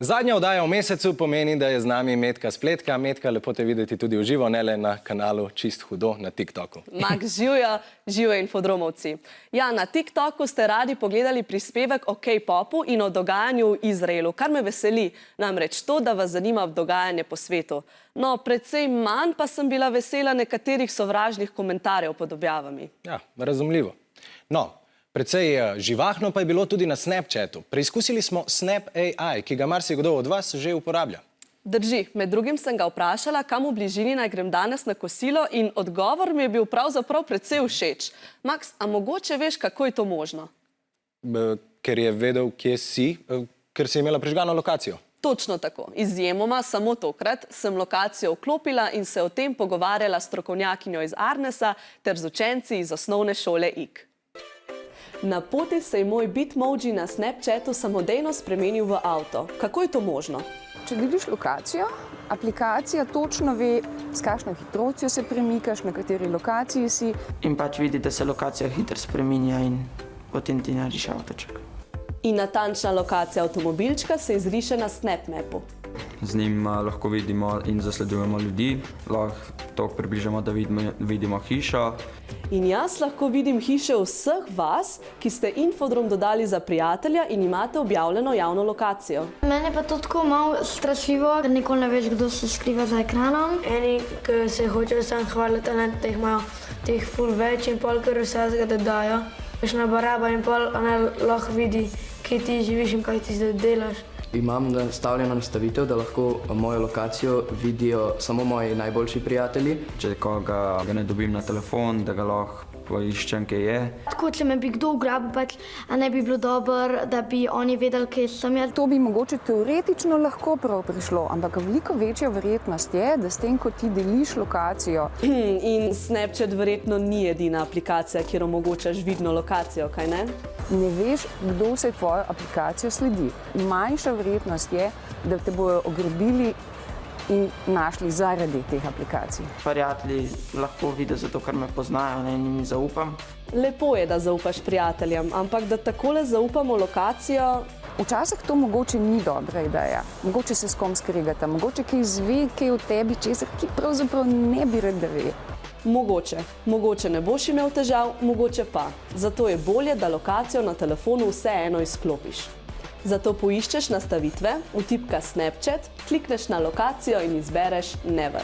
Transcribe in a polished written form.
Zadnja oddaja v mesecu pomeni, da je z nami Metka Spletka. Metka, lepo te videti tudi v živo, ne le na kanalu Čist hudo na TikToku. Max, živijo infodromovci. Ja, na TikToku ste radi pogledali prispevek o K-popu in o dogajanju v Izraelu, kar me veseli, namreč to, da vas zanima dogajanje po svetu. No, predvsej manj pa sem bila vesela nekaterih sovražnih komentarjev pod objavami. Ja, razumljivo. No, precej živahno pa je bilo tudi na Snapchatu. Preizkusili smo Snap AI, ki ga marsikdo od vas že uporablja. Drži, med drugim sem ga vprašala, kam v bližini naj grem danes na kosilo in odgovor mi je bil pravzaprav precej všeč. Max, a mogoče veš, kako je to možno? Ker je vedel, kje si, ker si imela prižgano lokacijo. Točno tako. Izjemoma, samo tokrat sem lokacijo vklopila in se o tem pogovarjala s strokovnjakinjo iz Arnesa ter z učenci iz osnovne šole IK. Na poti se je moj Bitmoji na Snapchatu samodejno spremenil v avto. Kako je to možno? Če deliš lokacijo, aplikacija točno ve, s kakšno hitrostjo se premikaš, na kateri lokaciji si. In pač vidi, da se lokacija hitro spreminja in potem ti narediš avtoček. In natančna lokacija avtomobilčka se izriše na SnapMapu. Z njim lahko vidimo in zasledujemo ljudi, lahko toliko približamo, da vidimo hišo. In jaz lahko vidim hiše vseh vas, ki ste Infodrom dodali za prijatelja in imate objavljeno javno lokacijo. Meni je pa to tako malo strašljivo, ker nikoli ne veš, kdo se skriva za ekranom. Eni, ki se hočejo sam hvaliti, da jih imajo teh ful več in pol, ker vsega dajo. Veš na baraba in pol, lahko vidi, kje ti živiš in kaj ti zdaj delaš. Imam nastavljeno nastavitev, da lahko mojo lokacijo vidijo samo moji najboljši prijatelji. Če koga ne dobim na telefon, da ga lahko poiščem, kje je. Tako, če me bi kdo ugrabil, pač, a ne bi bilo dobro, da bi oni vedeli, kje sem jaz. To bi mogoče teoretično lahko prav prišlo, ampak veliko večja verjetnost je, da s tem, ko ti deliš lokacijo. In Snapchat verjetno ni edina aplikacija, kjer omogočaš vidno lokacijo, kaj ne? Ne veš, kdo se tvojo aplikacijo sledi. Manjša verjetnost je, da te bojo ograbili in našli zaradi teh aplikacij. Prijatelji lahko vidijo zato, ker me poznajo in jim zaupam. Lepo je, da zaupaš prijateljem, ampak da takole zaupamo lokacijo... Včasih to mogoče ni dobra ideja. Mogoče se s kom skregata, mogoče kaj izve, kaj o tebi, česar ti pravzaprav ne bi rad, da ve. Mogoče ne boš imel težav, mogoče pa. Zato je bolje, da lokacijo na telefonu vseeno izklopiš. Zato poiščeš nastavitve, vtipka Snapchat, klikneš na lokacijo in izbereš Never.